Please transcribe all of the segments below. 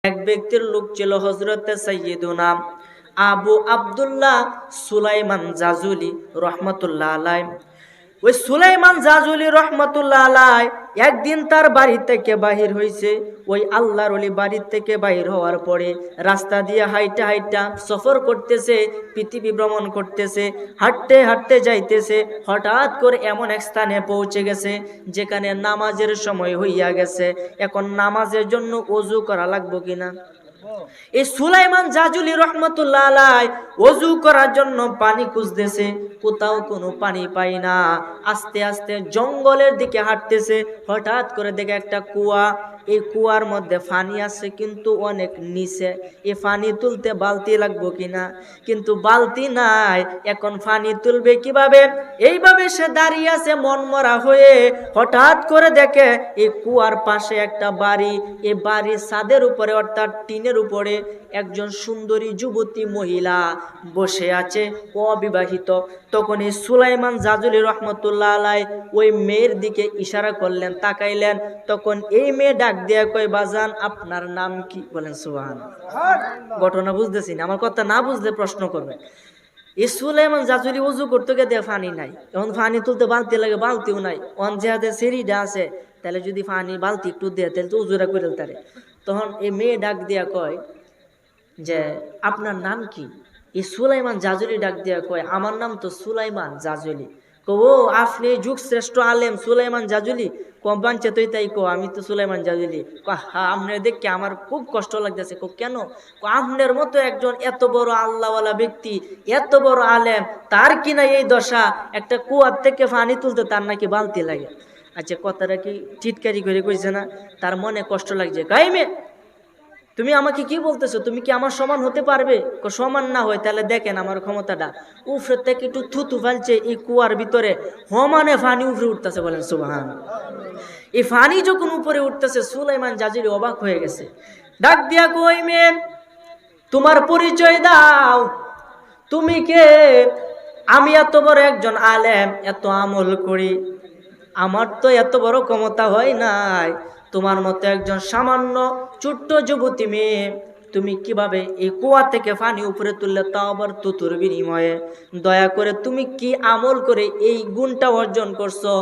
এক ব্যক্তির লোক ছিল হযরতে সাইয়্যিদুনা আবু আব্দুল্লাহ সুলাইমান জাজুলি রহমাতুল্লাহ আলাইহি। ওই সুলাইমান জাজুলি রহমাতুল্লাহ আলাইহি একদিন তার বাড়ি থেকে বাহির হইছে। ওই আল্লাহর ওলি বাড়ি থেকে বাহির হওয়ার পরে রাস্তা দিয়ে হাইটা হাইটা সফর করতেছে, পৃথিবী ভ্রমণ করতেছে, হাঁটতে হাঁটতে যাইতেছে। হঠাৎ করে এমন এক স্থানে পৌঁছে গেছে যেখানে নামাজের সময় হইয়া গেছে। এখন নামাজের জন্য ওযু করা লাগবে কিনা? এই সুলাইমান জাজুলি রহমাতুল্লাহ আলাইহি ওযু করার জন্য পানি খুঁজতেছে, কোথাও কোনো পানি পায় না। আস্তে আস্তে জঙ্গলের দিকে হাঁটতেছে, হঠাৎ করে দেখে একটা কুয়া। এই কুয়ার মধ্যে পানি আছে কিন্তু অনেক নিচে। এই পানি তুলতে বালতি লাগবে কিনা, কিন্তু বালতি নাই। এখন পানি তুলবে কিভাবে? এইভাবে সে দাঁড়িয়ে আছে মনমরা হয়ে। হঠাৎ করে দেখে এই কুয়ার পাশে একটা বাড়ি। এই বাড়ির ছাদের উপরে অর্থাৎ টিনের উপরে একজন সুন্দরী যুবতী মহিলা বসে আছে, অবিবাহিত। তখন এই সুলাইমান জাজুলি রহমতুল্লাহ আলাইহি ওই মেয়ের দিকে ইশারা করলেন, তাকাইলেন। তখন এই মেয়ে ডাক দিয়ে কই, বাজান আপনার নাম কি? বলেন সুবহানাল্লাহ। ঘটনা বুঝতেছি না, আমার কথা না বুঝলে প্রশ্ন করবে। এই সুলাইমান জাজুলি ওযু করতে গিয়ে দেখে পানি নাই। এখন পানি তুলতে বালতি লাগে, বালতিও নাই। অন যেহাতে সিঁড়িটা আছে, তাহলে যদি পানি বালতি একটু দেয় তাহলে তো উজুরা করে তারে। তখন এই মেয়ে ডাক দিয়া কয় যে আপনার নাম কি? এই সুলাইমান জাজুলি ডাক দিয়া কয়, আমার নাম তো সুলাইমান জাজুলি। ও আপনি যুগ শ্রেষ্ঠ আলেম সুলাইমান জাজুলি? কম্পাঞ্চে তুই তাই কো, আমি তো সুলাইমান জাজুলি। হ্যাঁ, আপনার দেখে আমার খুব কষ্ট লাগতেছে। কেন? আপনার মতো একজন এত বড় আল্লাহওয়ালা ব্যক্তি, এত বড় আলেম, তার কিনা এই দশা, একটা কুয়ার থেকে পানি তুলতে তার নাকি বালতি লাগে। আচ্ছা, কথাটা কি চিৎকারি করে কইছে না? তার মনে কষ্ট লাগছে। কাইমে তুমি আমাকে কি বলতেছো? তুমি কি আমার সমান হতে পারবে? সমান না হয় তাহলে দেখেন আমার ক্ষমতাটা। উফরে থেকে একটু থুতু ফেলছে এই কুয়ার ভিতরে, সমানে ফানি উপরে উঠতেছে। বলেন সুবহানাল্লাহ। এই ফানি যখন উপরে উঠতেছে সুলাইমান জাজুলি অবাক হয়ে গেছে। ডাক দিয়া কই, মেয়ে তোমার পরিচয় দাও, তুমি কে? আমি এত বড় একজন আলেম, এত আমল করি, আমার তো এত বড় ক্ষমতা হয় নাই। তোমার মতো একজন সামান্য ছোট্ট যুবতী মেয়ে, তুমি কিভাবে এই কুয়া থেকে পানি উপরে তুললে, তাও আবার তুতুর বিনিময়ে? দয়া করে তুমি কি আমল করে এই গুণটা অর্জন করছো?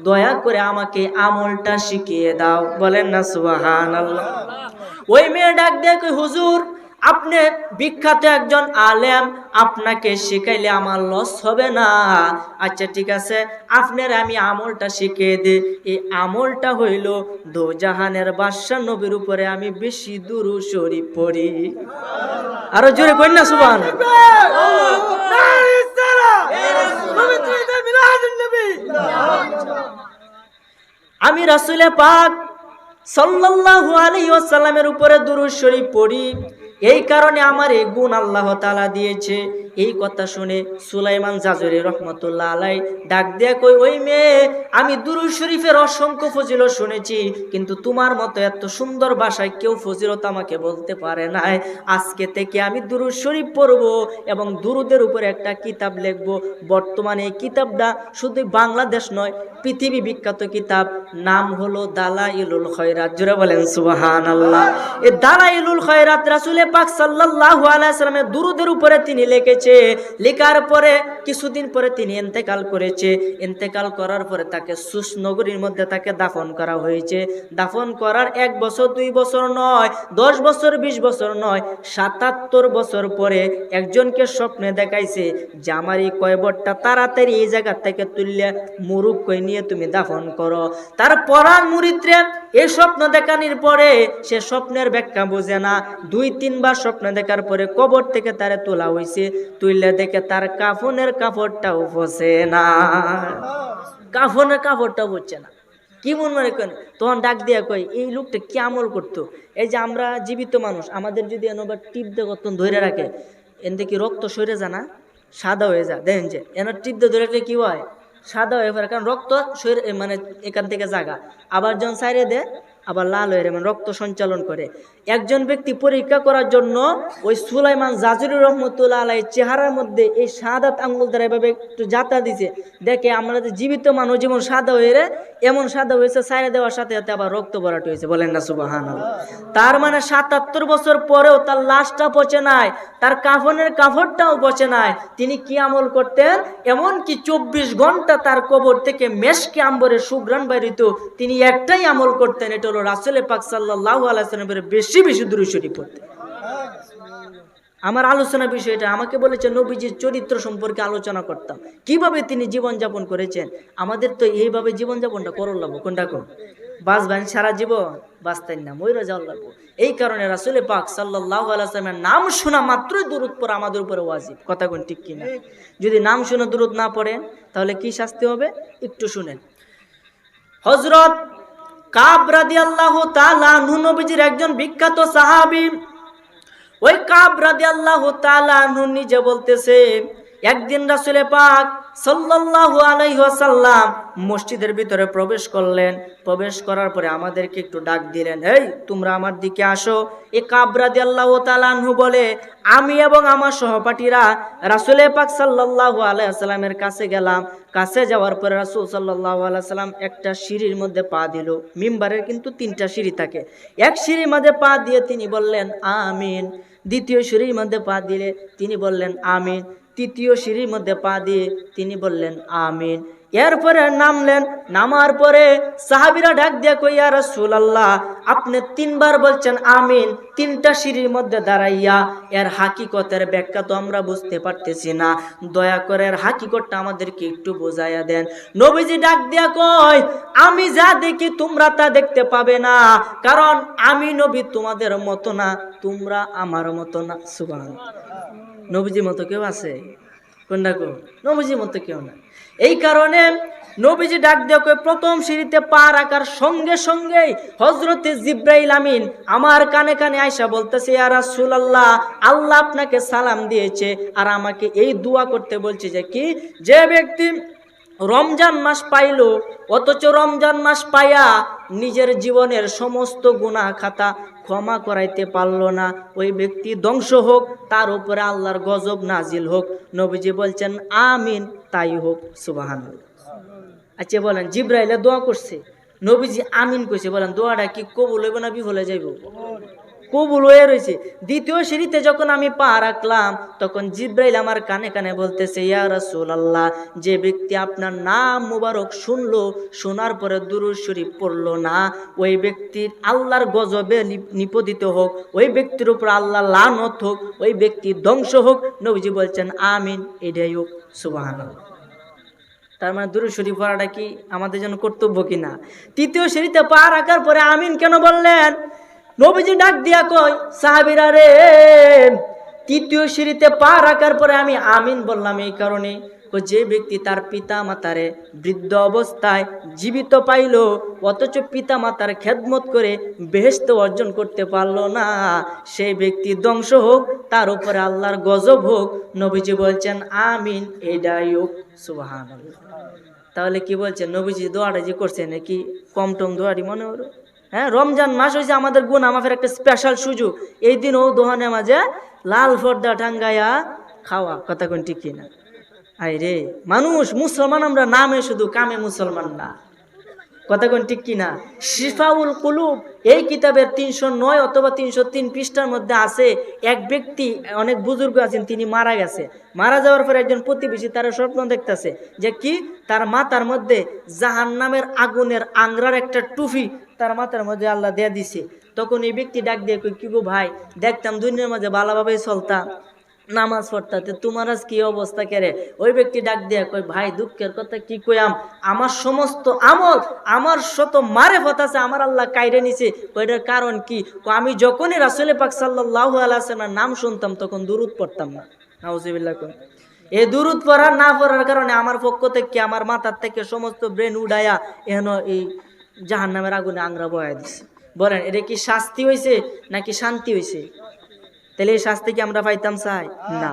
দয়া করে আমাকে আমলটা শিখিয়ে দাও। বলেন না সুবহানাল্লাহ। ওই মেয়ে ডাক দেয়, হুজুর আপনি বিখ্যাত একজন আলেম, আপনাকে শিখাইলে আমার লস হবে না। আচ্ছা ঠিক আছে, আপনার আমি আমলটা শিখিয়ে দিই। এই আমলটা হইল দো জাহানের বাদশা নবীর উপরে আমি বেশি দুরূদ শরীফ পড়ি। আরো জোরে কই না সুবহানাল্লাহ। আমি রাসূলে পাক সাল্লাল্লাহু আলাইহি ওয়াসাল্লামের উপরে দুরূদ শরীফ পড়ি, এই কারণে আমার এই গুণ আল্লাহ তাআলা দিয়েছে। এই কথা শুনে সুলাইমান জাজুলি রহমতুল্লাহ আলাইহি ডাক দিয়া কই, ওই মেয়ে আমি দুরূদ শরীফের অসংখ্য ফজিলত শুনেছি, কিন্তু তোমার মতো এত সুন্দর ভাষায় কেউ ফজিলত আমাকে বলতে পারে নাই। আজকে থেকে আমি দুরূদ শরীফ পড়ব এবং দুরূদের উপরে একটা কিতাব লিখব। বর্তমানে এই কিতাবটা শুধু বাংলাদেশ নয়, পৃথিবী বিখ্যাত কিতাব, নাম হলো দালাইলুল খয়রাত। জোরে বলেন সুবহানাল্লাহ। এই দালাইলুল খয়রাত রাসূলে পাক সাল্লাল্লাহু আলাইহি সাল্লামের দুরূদের উপরে তিনি লিখেছে। লেখার পরে কিছুদিন পরে তিনি ইন্তেকাল করেছে। ইন্তেকাল করার পরে তাকে সুস নগরীর মধ্যে তাকে দাফন করা হয়েছে। দাফন করার 1 বছর 2 বছর নয়, 10 বছর 20 বছর নয়, 77 বছর পরে একজনকে স্বপ্নে দেখাইছে যে আমার এই কয়বরটা তাড়াতাড়ি এই জায়গা থেকে তুললে মুরুক কই নিয়ে তুমি দাফন করো। তার পরাণ মুরিদরে এই স্বপ্ন দেখানোর পরে সে স্বপ্নের ব্যাখ্যা বোঝে না। 2-3 বার স্বপ্ন দেখার পরে কবর থেকে তারে তোলা হয়েছে। তুইলে দেখে তার কাফনের কাপড়টাও পচে না, কাফনের কাপড়টাও পচছে না। কি মনে করেন? তখন ডাক দিয়া কই, এই লোকটা কি আমল করতো? এই যে আমরা জীবিত মানুষ, আমাদের যদি এনবার টিপ দিয়ে কতক্ষণ ধরে রাখে, এনতে কি রক্ত সরে যায় না? সাদা হয়ে যায়। দেখেন যে এনার টিপ দিয়ে ধরে রাখলে কি হয়? সাদা হয়ে পড়ে, কারণ রক্ত শরীর মানে এখান থেকে জাগা। আবার যখন সাইরে দে আবার লাল হয়ে মানে রক্ত সঞ্চালন করে। একজন ব্যক্তি পরীক্ষা করার জন্য ওই সুলাইমান জাজুরি রহমতুল্লাহ আলাইহির চেহারার মধ্যে এই শাহাদাত আঙ্গুল দ্বারা এভাবে একটু যাতা দিছে, দেখে আমরা যে জীবিত মানুষ যেমন সাদা হয়ে এমন সাদা হয়েছে, সাইরে দেওয়ার সাথে সাথে আবার রক্ত ভরাট হয়েছে। বলেন না সুবহানাল্লাহ। তার মানে ৭৭ বছর পরেও তার লাশটা পচে নাই, তার কাফনের কাপড়টাও পচে নাই। তিনি কি আমল করতেন? এমনকি ২৪ ঘন্টা তার কবর থেকে মেশকে আম্বরের সুঘ্রাণ বাইরিত। তিনি একটাই আমল করতেন, এটা হলো রাসূল পাক সাল্লাল্লাহু আলাইহি ওয়াসাল্লামের বেশি বেশি দুরূদ শরীফ পড়তেন। আমার আলোচনা বিষয়টা আমাকে বলেছে নবীজির চরিত্র সম্পর্কে আলোচনা করতাম, কিভাবে তিনি জীবনযাপন করেছেন। আমাদের তো এইভাবে জীবনযাপনটা করল লাগবো, কোনটা কোন বাঁচবেন সারা জীবন বাঁচতেন না, মইরা যাওয়ার লাগবো। এই কারণে রাসূল পাক সাল্লাল্লাহু আলাইহি ওয়াসাল্লামের নাম শোনা মাত্রই দুরূদ পড়া আমাদের উপরে ওয়াজিব। কথা কোন ঠিক কিনা? যদি নাম শুনে দুরূদ না পড়েন তাহলে কি শাস্তি হবে একটু শুনেন। হযরত কাব রাদিয়াল্লাহু তাআলা আনহু নবীজির একজন বিখ্যাত সাহাবী। ওই কাব রাদিয়াল্লাহু তাআলা আনহু নিজে বলতেছে, একদিন রাসূল পাক সাল্লাল্লাহু আলাইহি ওয়াসাল্লাম মসজিদের ভিতরে প্রবেশ করলেন। প্রবেশ করার পরে আমাদেরকে একটু ডাক দিলেন, এই তোমরা আমার দিকে আসো। এই কাব রাদিয়াল্লাহু তাআলা আনহু বলে, আমি এবং আমার সহপাঠীরা রাসূল পাক সাল্লাল্লাহু আলাইহি ওয়াসাল্লামের কাছে গেলাম। কাছে যাওয়ার পরে রাসূল সাল্লাল্লাহু আলাইহি ওয়াসাল্লাম একটা সিঁড়ির মধ্যে পা দিল। মিম্বারের কিন্তু 3টা সিঁড়ি থাকে, এক সিঁড়ির মধ্যে পা দিয়ে তিনি বললেন আমিন। দ্বিতীয় সিঁড়ির মধ্যে পা দিলে তিনি বললেন আমিন। তৃতীয় সিঁড়ির মধ্যে পা দিয়ে তিনি বললেন আমিন। এরপরে নামলেন। নামার পরে সাহাবীরা ডাক দিয়ে কই, ইয়া রাসূলুল্লাহ, আপনি 3বার বলছেন আমিন 3টা সিঁড়ির মধ্যে দাঁড়াইয়া, এর হাকিকতের ব্যাখ্যা তো আমরা বুঝতে পারতেছি না, দয়া করে এর হাকিকতটা আমাদেরকে একটু বোঝাইয়া দেন। নবীজি ডাক দিয়া কয়, আমি যা দেখি তোমরা তা দেখতে পাবে না, কারণ আমি নবী তোমাদের মতো না, তোমরা আমার মতো না। সুবহানাল্লাহ। নবীজির মতো কেউ আছে? কোনটা কো? নবীজির মতো কেউ না। এই কারণে নবীজি ডাক দিয়ে কই, প্রথম সিঁড়িতে পা রাখার সঙ্গে সঙ্গেই হযরতে জিবরাইল আমিন আমার কানে কানে আয়সা বলতেছে, ইয়া রাসূলুল্লাহ, আল্লাহ আপনাকে সালাম দিয়েছে আর আমাকে এই দোয়া করতে বলছে যে কি, যে ব্যক্তি রমজান মাস পাইল অথচ রমজান মাস পাইয়া নিজের জীবনের সমস্ত গুনাহ খাতা ক্ষমা করাইতে পারল না, ওই ব্যক্তি ধ্বংস হোক, তার উপরে আল্লাহর গজব নাজিল হোক। নবীজি বলছেন আমিন, তাই হোক। সুবহানাল্লাহ। আচ্ছা বলেন, জিবরাইলে দোয়া করছে, নবীজি আমিন কইছে, বলেন দোয়াটা কি কবুল হইব না বিফলে যাইব? কবুল হয়ে রয়েছে। দ্বিতীয় সিঁড়িতে যখন আমি পা রাখলাম তখন জিবরাইল আমার কানে কানে বলতেছে, ইয়া রাসূলুল্লাহ, যে ব্যক্তি আপনার নাম মুবারক শুনলো, শোনার পরে দুরূদ শরীফ পড়লো না, ওই ব্যক্তির আল্লাহর গজবে নিপতিত হোক, ওই ব্যক্তির উপর আল্লাহ লানত হোক, ওই ব্যক্তি ধ্বংস হোক। নবীজি বলছেন আমিন, এটাই হোক। সুবহানাল্লাহ। তার মানে দুরূদ শরীফ পড়াটা কি আমাদের জন্য কর্তব্য কিনা? তৃতীয় সিঁড়িতে পা রাখার পরে আমিন কেন বললেন? নবীজি ডাক দিয়া কয়, সাহাবীরা রে, তৃতীয় সিঁড়িতে পা রাখার পরে আমি আমিন বললাম এই কারণে, যে ব্যক্তি তার পিতা মাতারে বৃদ্ধ অবস্থায় জীবিত পাইল অথচ পিতা মাতার খেদমত করে বেহেশত অর্জন করতে পারলো না, সেই ব্যক্তি ধ্বংস হোক, তার উপরে আল্লাহর গজব হোক। নবীজি বলছেন আমিন, এটাই হোক। সুবহানাল্লাহ। তাহলে কি বলছেন, নবীজি দোয়াটা যে করছেন কি কম টম দোয়াটি মনে হলো? হ্যাঁ, রমজান মাস হয়েছে আমাদের গুনাহ মাফের একটা স্পেশাল সুযোগ। এই দিন ও দোহানে মাঝে লাল পর্দা টাঙ্গাইয়া খাওয়া। কথা কোন ঠিক কিনা? আই রে মানুষ মুসলমান আমরা নামে, শুধু কামে মুসলমান না। কথা কোন ঠিক কিনা? শিফাউল কুলুব এই কিতাবের 309 অথবা 303 পৃষ্ঠার মধ্যে আছে, এক ব্যক্তি, অনেক বুজুর্গ আছেন, তিনি মারা গেছে। মারা যাওয়ার পর একজন প্রতিবেশী তার স্বপ্ন দেখতেছে যে কি, তার মাথার মধ্যে জাহান্নামের আগুনের আংরার একটা টুপি তার মাথার মধ্যে আল্লাহ দেয়া দিছে। তখন এই ব্যক্তি ডাক দিয়ে কই, কি গো ভাই, দেখতাম দুনিয়ার মাঝে ভালোভাবেই চলতাম, নামাজ পড়তাতে, তোমার আজ কি অবস্থা কেরে? ওই ব্যক্তি ডাক দিয়া কই, ভাই দুঃখের কথা কি কইয়াম, আমার সমস্ত আমল, আমার শত মারেফত আছে, আমার আল্লাহ কাইরে নিছে। ওইটার কারণ কি? আমি যখনই রাসূল পাক সাল্লাল্লাহু আলাইহি ওয়াসাল্লামের নাম শুনতাম তখন দুরূদ পড়তাম না। নাউজুবিল্লাহ। এই দুরূদ পড়ার না পড়ার কারণে আমার পক্ষ থেকে, আমার মাথার থেকে সমস্ত ব্রেন উড়াইয়া এন এই জাহান্নামের আগুনে আংরা বয়া দিছে। বলেন এটা কি শাস্তি হয়েছে নাকি শান্তি হয়েছে? তাহলে এই শাস্তি কি আমরা পাইতাম চাই? না।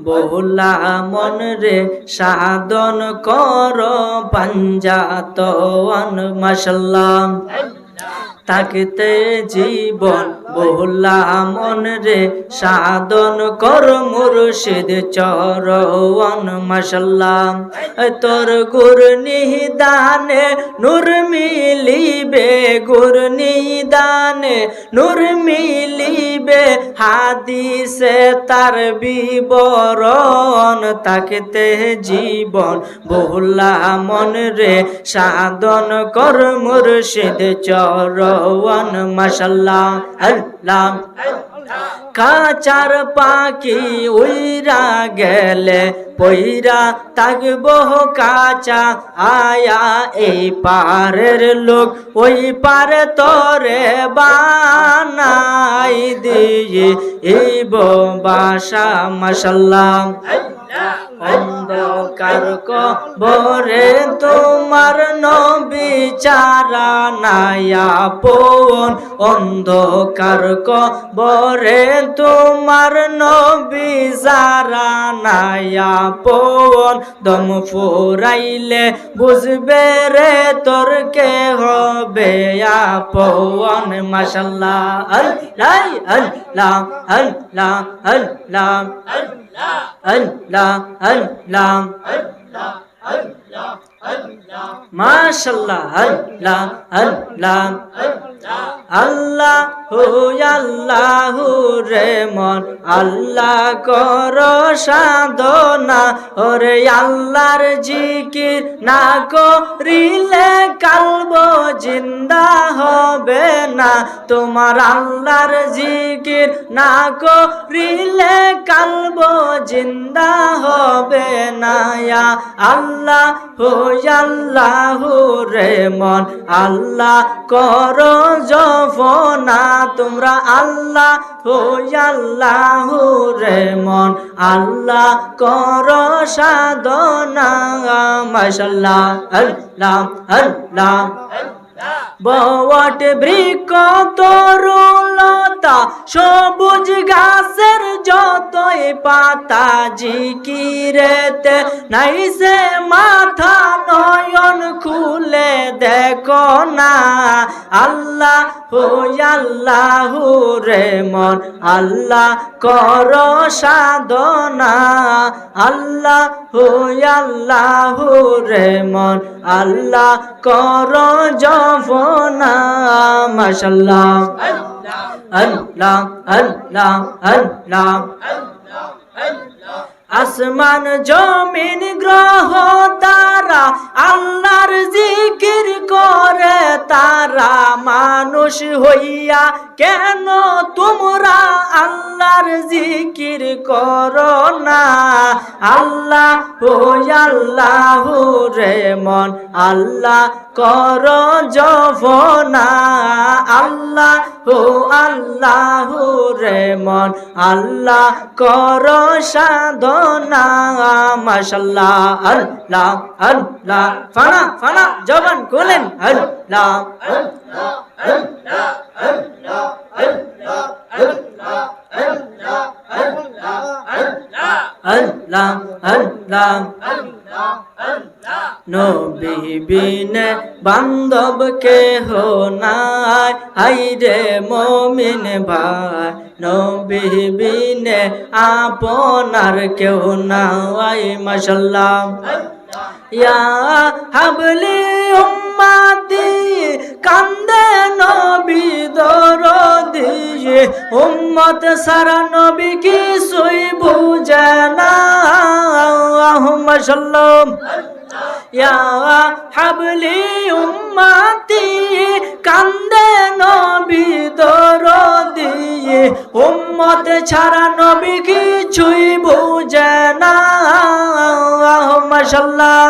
বহুলা মন রে সাধন কর পাঞ্জাতন মাশাল্লাহ তাকতে জীবন বহুলা মন রে সাধন কর মুর্শিদ চরণ মাশাল্লাহ তোর গুর নিদানে নূর মিলিবে গুর নিদানে নূর মিলিবে হাদিসে তার বিবরণ তাকতে জীবন বহুলা মন রে সাধন কর মুর্শিদ চরণ মাশাল্লাহ আল্লাহ কাচার পাখি উইরা গেলে পইরা তাকব কাচা আয়া এই পারের লোক ওই পারে তরে বানাই দিয়ে এই বাসা মাশাল্লাহ অন্ধকার কবরে তোমার নবী চারা নায়া পন অন্ধকার কবরে তোমার নবী যারা নায়া পন দম ফুরাইলে বুঝবে রে তোর কে হবে আপন মাশাল্লাহ আল্লাহ আল্লাহ আল্লাহ আল্লাহ আল্লাহ আল্লাহ মাশাল্লাহ আল্লাহ আল্লাহ আল্লাহ হু আল্লাহ রে মন আল্লাহ কর সাধনা ওরে আল্লাহর জিকির না করিলে কালব জিন্দা হবে না তোমার আল্লাহর জিকির না করিলে কালব জিন্দা হবে না আল্লাহ হু আল্লাহ রে মন আল্লাহ কর জফনা তোমরা আল্লাহ হো আল্লাহ রে মন আল্লাহ কর সাধনা মাশাল্লাহ আল্লাহ আল্লাহ বট বৃক্ষ তরুলতা সবুজ গাছের যতই পাতা জিকিরেতে নাই সে মাথা নয়ন খুলে দেখো না আল্লাহ হো আল্লাহ রে মন আল্লাহ কর সাধনা আল্লাহ হো আল্লাহ রে মন আল্লাহ কর জফনা মাশাল্লাহ আল্লাহ আল্লাহ আল্লাহ আসমান জমিন গ্রহ তারা আল্লাহর জিকির করে তারা মানুষ হইয়া কেন তোমরা আল্লাহর জিকির করো না আল্লাহ হো আল্লাহ রে মন আল্লাহ কর জফনা আল্লাহ হো আল্লাহ রে মন আল্লাহ কর সাধনা মাশাল্লাহ আল্লাহ আল্লাহ ফানা ফানা জবান খুলেন আল্লাহ আল্লাহ আল্লাহ আল্লাহ আল্লাহ আল্লাহ আল্লাহ নবী বিনে বান্ধব কেহ নাই হাইরে মুমিন ভাই নবী বিনে আপনার কেউ নাই মাশাল্লাহ ইয়া হাবলি উম্মতি কান্দে নবী দরদি উম্মত সারা নবী কিছুই বুঝে না মাশাল্লাহ ইয়া হাবলি উম্মতি কান্দে নবী দরদি উম্মত ছাড়া নবী কিছুই বুঝে না মাশাল্লাহ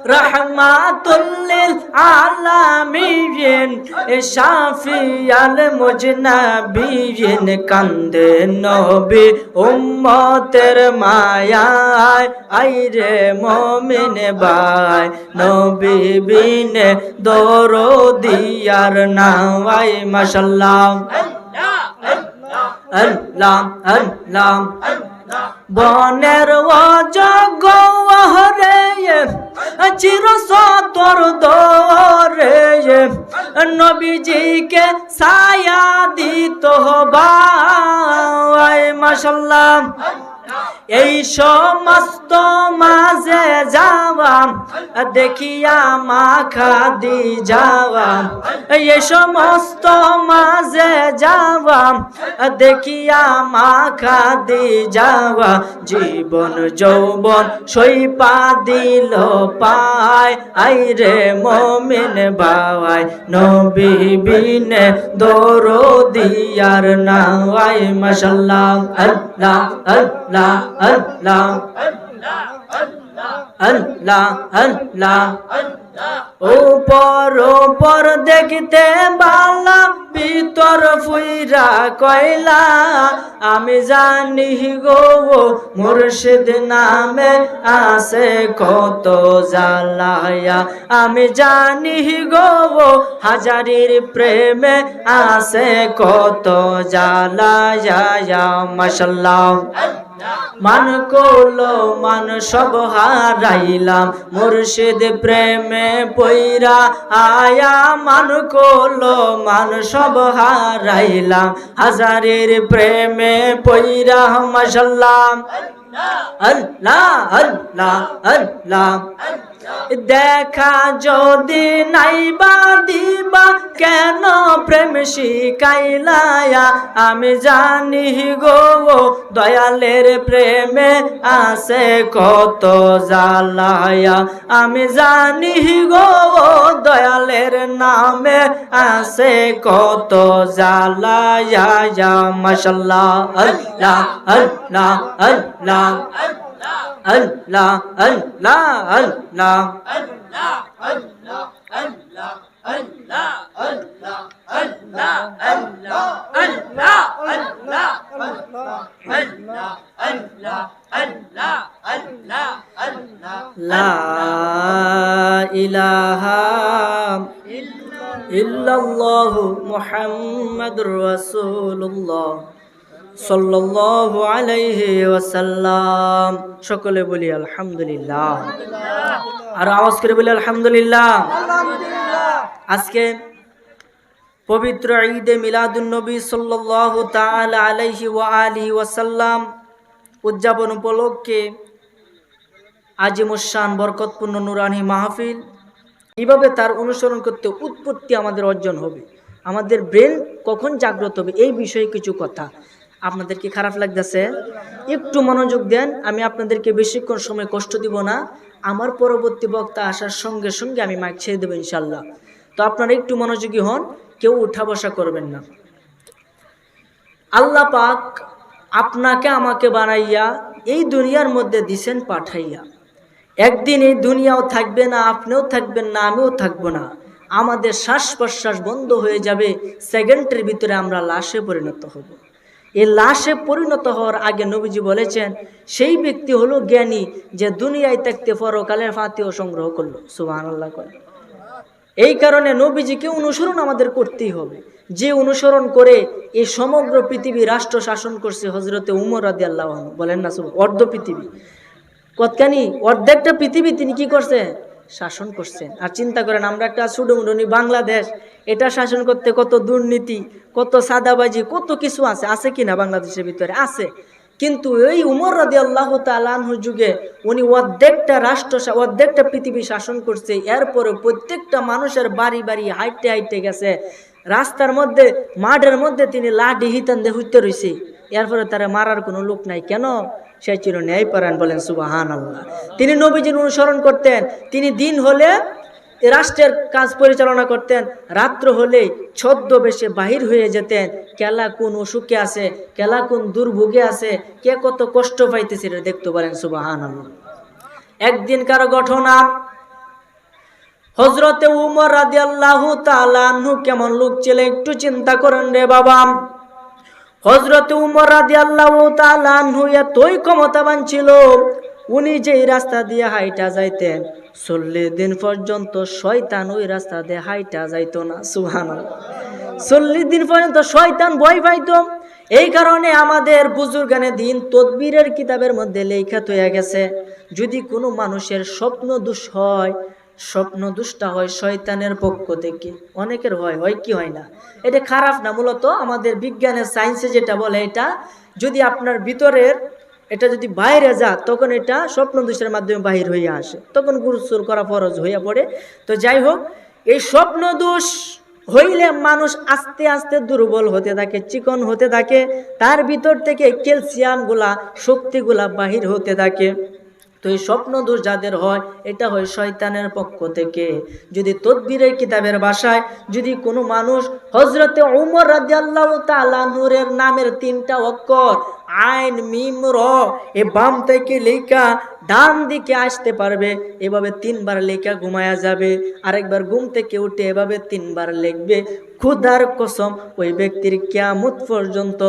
রহমাতুল লিল আলামিন শাফিয়াল মুজনাবিন কান্দে নবী উম্মতের মায়ায় আইরে মুমিন ভাই নবী বিনে দরদিয়ার নাই মাশাল্লাহ আল্লাহ আল্লাহ বনের অযোগ্য রে চির সতর দরে নবীজিকে ছায়া দিত ভাই মাশাআল্লাহ। এই সমস্ত মাঝে যাওয়া দেখিয়া মাখা দি যাওয়া, এই সমস্ত মাঝে যাওয়া দেখিয়া মাখা দি যাওয়া, জীবন যৌবন সইপা দিল পায় আই রে মমিন ভাই, নবী বিনে দরদিয়ার নাই মাশাআল্লাহ। আল্লাহ আল্লাহ আল্লাহ আল্লাহ আল্লাহ উপর উপর দেখতে বালা ভিতর ফুইরা কয়লা, আমি জানি গো মুর্শিদ নামে আছে কত জ্বালায়া, আমি জানি গো হাজারির প্রেমে আছে কত জ্বালায়া মাশাআল্লাহ। মান করলো মান সব হারাইলাম মুর্শিদ প্রেমে পইরা আয়া, মান করলো মান সব হারাইলাম হাজারের প্রেমে পইরা মাশাআল্লাহ। আল্লাহ আল্লাহ আল্লাহ দেখা যদি নাইবা দিবা কেন প্রেম শিখাইলায়া, আমি জানি গো দয়ালের প্রেমে আছে কত জ্বালায়া, আমি জানি গো দয়ালের নামে আছে কত জ্বালায়া মাশাআল্লাহ। আল্লাহ আল্লাহ আল্লাহ আল্লাহ আল্লাহ আল্লাহ লা ইলাহা ইল্লাল্লাহু মুহাম্মাদুর রাসূলুল্লাহ সাল্লাল্লাহু আলাইহি ওয়াসাল্লাম। সকলে বলি আলহামদুলিল্লাহ, আর আওয়াজ করে বলি আলহামদুলিল্লাহ। আজকে পবিত্র ঈদে মিলাদুন নবী সাল্লাল্লাহু তাআলা আলাইহি ওয়া আলিহি ওয়াসাল্লাম উদযাপন উপলক্ষে আজিমুশান বরকতপূর্ণ নুরানি মাহফিল, এইভাবে তার অনুসরণ করতে উৎপত্তি আমাদের অর্জন হবে, আমাদের ব্রেন কখন জাগ্রত হবে এই বিষয়ে কিছু কথা। আপনাদের কি খারাপ লাগতেছে? একটু মনোযোগ দেন, আমি আপনাদেরকে বেশিক্ষণ সময় কষ্ট দিব না, আমার পরবর্তী বক্তা আসার সঙ্গে সঙ্গে আমি মাইক ছেড়ে দেবো ইনশাল্লাহ। তো আপনারা একটু মনোযোগী হন, কেউ উঠা বসা করবেন না। আল্লাহ পাক আপনাকে আমাকে বানাইয়া এই দুনিয়ার মধ্যে দিছেন পাঠাইয়া, একদিন এই দুনিয়াও থাকবে না, আপনিও থাকবেন না, আমিও থাকবো না, আমাদের শ্বাস প্রশ্বাস বন্ধ হয়ে যাবে, সেকেন্ডের ভিতরে আমরা লাশে পরিণত হব। এই লাশে পরিণত হওয়ার আগে নবীজি বলেছেন সেই ব্যক্তি হলো জ্ঞানী যে দুনিয়ায় থাকতে পরকালের ফাতিহা সংগ্রহ করলো। সুবহানাল্লাহ। এই কারণে নবীজিকে অনুসরণ আমাদের করতেই হবে, যে অনুসরণ করে এই সমগ্র পৃথিবী রাষ্ট্র শাসন করছে হযরতে উমর রাদিয়াল্লাহু আনহু। বলেন না অর্ধ পৃথিবী, কতখানি অর্ধেকটা পৃথিবী তিনি কি করছেন? শাসন করছেন। আর চিন্তা করেন আমরা একটা সুডুমুডুনি বাংলাদেশ, এটা শাসন করতে কত দুর্নীতি, কত সাদাবাজি, কত কিছু আছে, আছে কিনা বাংলাদেশের ভিতরে? আছে। কিন্তু এই উমর রাদিয়াল্লাহু তাআলা আনহুর যুগে উনি অর্ধেকটা রাষ্ট্র, অর্ধেকটা পৃথিবী শাসন করছে। এরপরে প্রত্যেকটা মানুষের বাড়ি বাড়ি হাইটে হাইটে গেছে, রাস্তার মধ্যে মাঠের মধ্যে তিনি লাঠি হিতান দিয়ে হইতে রয়েছে। এরপরে তারা মারার কোনো লোক নাই, কেন? সে ছিল ন্যায়পরায়ণ। বলেন সুবহানাল্লাহ। তিনি নবীজির অনুসরণ করতেন, তিনি দিন হলে রাষ্ট্রের কাজ পরিচালনা করতেন, রাত্র হলে ছদ্মবেশে বাহির হয়ে যেতেন, কেলা কোন অসুখে আছে, কেলা কোন দুর্ভোগে আছে, কে কত কষ্ট পাইতেছে এটা দেখতে পারেন। সুবহানাল্লাহ। একদিন কারো ঘটনা, হযরতে উমর রাদিয়াল্লাহু তাআলা আনহু কেমন লোক ছিল একটু চিন্তা করেন রে বাবা। হযরতে উমর রাদিয়াল্লাহু তাআলা আনহু এতই ক্ষমতাবান ছিল, উনি যেই রাস্তা দিয়ে হাইটা যাইতেন 40 দিন পর্যন্ত শয়তান ওই রাস্তা দিয়ে হাইটা যাইতো না। সুবহানাল্লাহ। 40 দিন পর্যন্ত শয়তান ভয় পাইতো। এই কারণে আমাদের বুজুর্গানে দিন তদবিরের কিতাবের মধ্যে লেখা হয়ে গেছে, যদি কোনো মানুষের স্বপ্ন দোষ হয়, স্বপ্ন দোষটা হয় শয়তানের পক্ষ থেকে। অনেকের হয় কি হয় না, এটা খারাপ না, মূলত আমাদের বিজ্ঞানের সায়েন্সে যেটা বলে, এটা যদি আপনার ভিতরের এটা যদি বাইরে যা, তখন এটা স্বপ্ন দোষের মাধ্যমে বাহির হইয়া আসে, তখন গোসল করা ফরজ হইয়া পড়ে। তো যাই হোক, এই স্বপ্ন দোষ হইলে মানুষ আস্তে আস্তে দুর্বল হতে থাকে, চিকন হতে থাকে, তার ভিতর থেকে ক্যালসিয়াম গুলা, শক্তিগুলা বাহির হতে থাকে। তো এই স্বপ্ন দোষ যাদের হয়, এটা হয় শয়তানের পক্ষ থেকে। যদি তদবিরের কিতাবের ভাষায় যদি কোনো মানুষ হযরতে উমর রাদিয়াল্লাহু তাআলা নূরের নামের 3টা অক্ষর আইন মিম র এ বাম থেকে লেখা ডান দিকে আসতে পারবে, এভাবে 3বার লেখা ঘুমায়া যাবে, আরেকবার ঘুম থেকে উঠে এভাবে 3বার লিখবে, খুদার কসম ওই ব্যক্তির কিয়ামত পর্যন্ত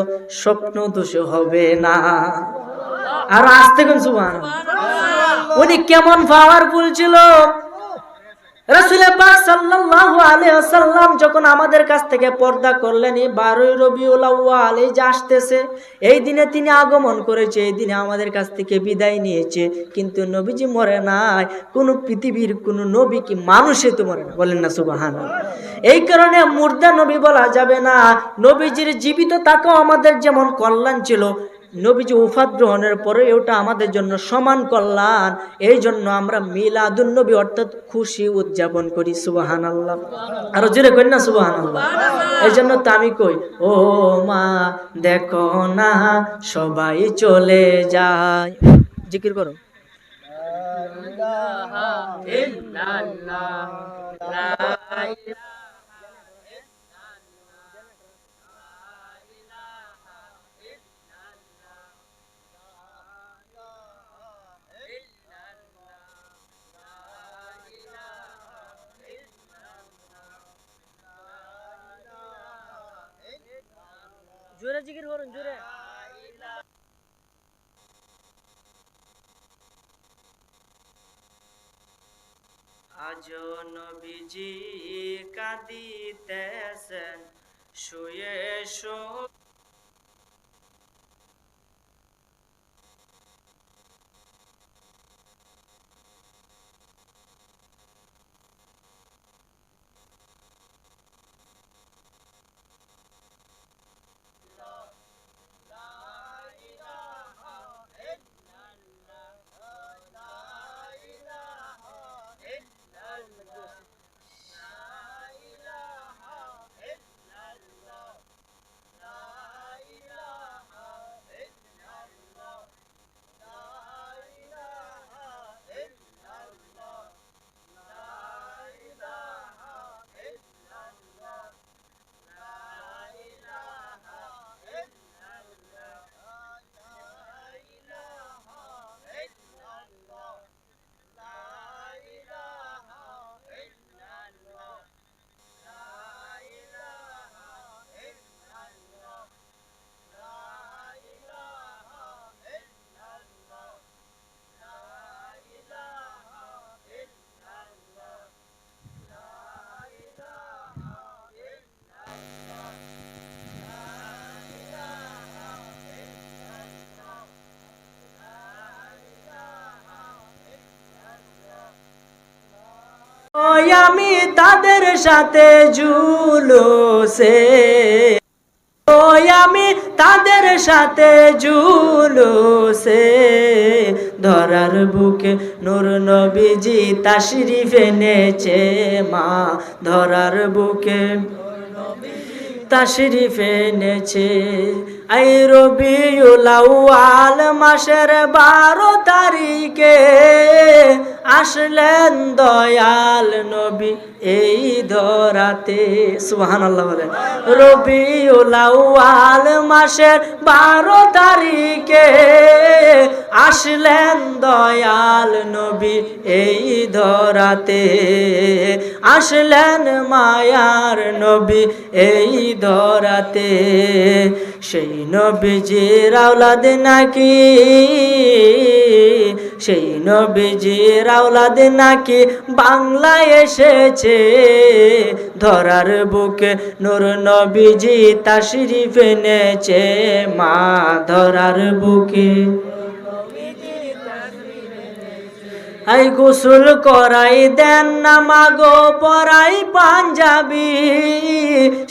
স্বপ্ন দোষ হবে না। আর আসতে কোন সুবহানাল্লাহ, উনি কেমন পাওয়ারফুল ছিল। রাসূল পাক সাল্লাল্লাহু আলাইহি ওয়াসাল্লাম যখন আমাদের কাছ থেকে পর্দা করলেন, এই 12ই রবিউল আউয়াল এই যে আসতেছে, এই দিনে তিনি আগমন করেছে, এই দিনে আমাদের কাছ থেকে বিদায় নিয়েছে, কিন্তু নবীজি মরে নাই। কোন পৃথিবীর কোন নবী কি মানুষে তো মরে না, বলেন না সুবহানাল্লাহ। এই কারণে মুর্দা নবী বলা যাবে না। নবীজির জীবিত থাকাও আমাদের যেমন কল্যাণ ছিল, নবীজি ওফাত গ্রহণের পরে ওটা আমাদের জন্য সমান কল্যাণ। এই জন্য আমরা মিলাদুন নবী অর্থাৎ খুশি উদযাপন করি, সুবহানাল্লাহ। আরো জোরে কই না সুবহানাল্লাহ। এই জন্য তো আমি কই, ও মা দেখো না সবাই চলে যায়, জিকির করো। জোরে জিকির করুন, জোরে। আজ নবীজি কাঁদিতেছেন শুয়ে শুয়ে, আমি তাদের সাথে জুলুসে, আমি তাদের সাথে জুলুসে, ধরার বুকে নূর নবীজি তাশরিফ এনেছে মা, ধরার বুকে তাশরিফ এনেছে। আই রবিউল আউয়াল মাসের 12 তারিখে আসলেন দয়াল নবী এই ধরাতে, সুবহানাল্লাহ বলেন। রবিউল আউয়াল মাসের 12 তারিখে আসলেন দয়াল নবী এই ধরাতে, আসলেন মায়ার নবী এই ধরাতে। সেই নবীজির আওলাদ নাকি, সেই নবীজির আওলাদ নাকি বাংলায় এসেছে, ধরার বুকে নূর নবীজি তাশরীফ এনেছে, মা ধরার বুকে। আই গোসল করাই দেন না মাগো পরাই পাঞ্জাবি,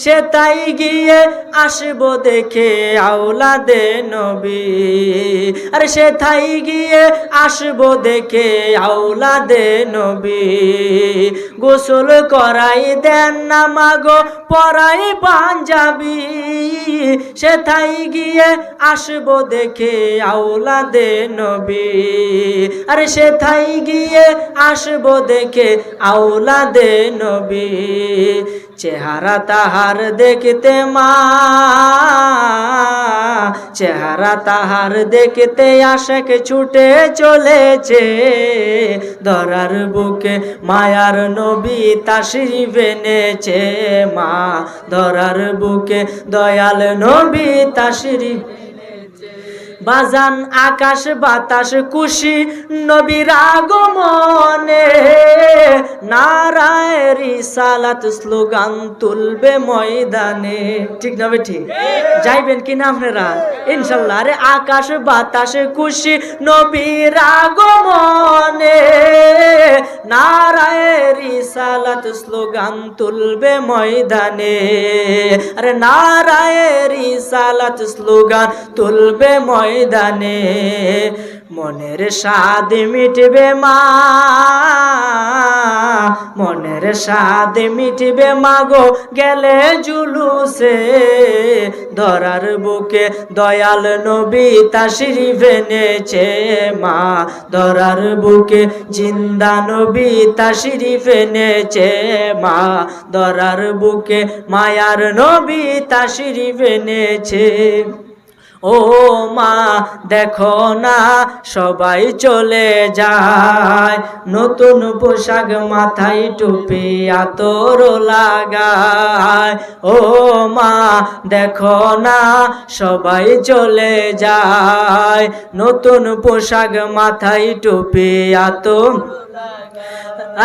সে তাই গিয়ে আসবো দেখে আওলাদে নবী, আরে সে তাই গিয়ে আসবো দেখে আওলাদে নবী। গোসল করাই দেন না মাগো পরাই পাঞ্জাবি, সে তাই গিয়ে আসবো দেখে আওলাদে নবী, আরে সে তাই গিয়ে আসবো দেখে আওলাদে নবী। চেহারা তাহার দেখতে মা, চেহারা তাহার দেখতে আশাক ছুটে চলেছে, ধরার বুকে মায়ার নবী তাশরীফ এনেছে, মা ধরার বুকে দয়াল নবী তাশরীফ। বাজান আকাশ বাতাস খুশি নবীর আগমনে, নারায়ে রিসালাত স্লোগান তুলবে ময়দানে। ঠিক না বেঠি? যাইবেন কি না আপনারা? ইনশাল্লাহ। আরে আকাশ বাতাস খুশি নবীর আগমনে, নারায়ে রিসালাত স্লোগান তুলবে ময়দানে, আরে নারায়ে রিসালাত স্লোগান তুলবে ময়দানে। মনের স্বাদ মিটবে মা, মনের স্বাদ মিটবে মাগো গেলে জুলুসে, ধরার বুকে দয়াল নবী তাশরীফ এনেছে, মা ধরার বুকে জিন্দা নবী তাশরীফ এনেছে, মা ধরার বুকে মায়ার নবী তাশরীফ এনেছে। ও মা দেখো না সবাই চলে যায়, নতুন পোশাক মাথায় টুপি আতর লাগায়, ও মা দেখো না সবাই চলে যায়, নতুন পোশাক মাথায় টুপি আতর।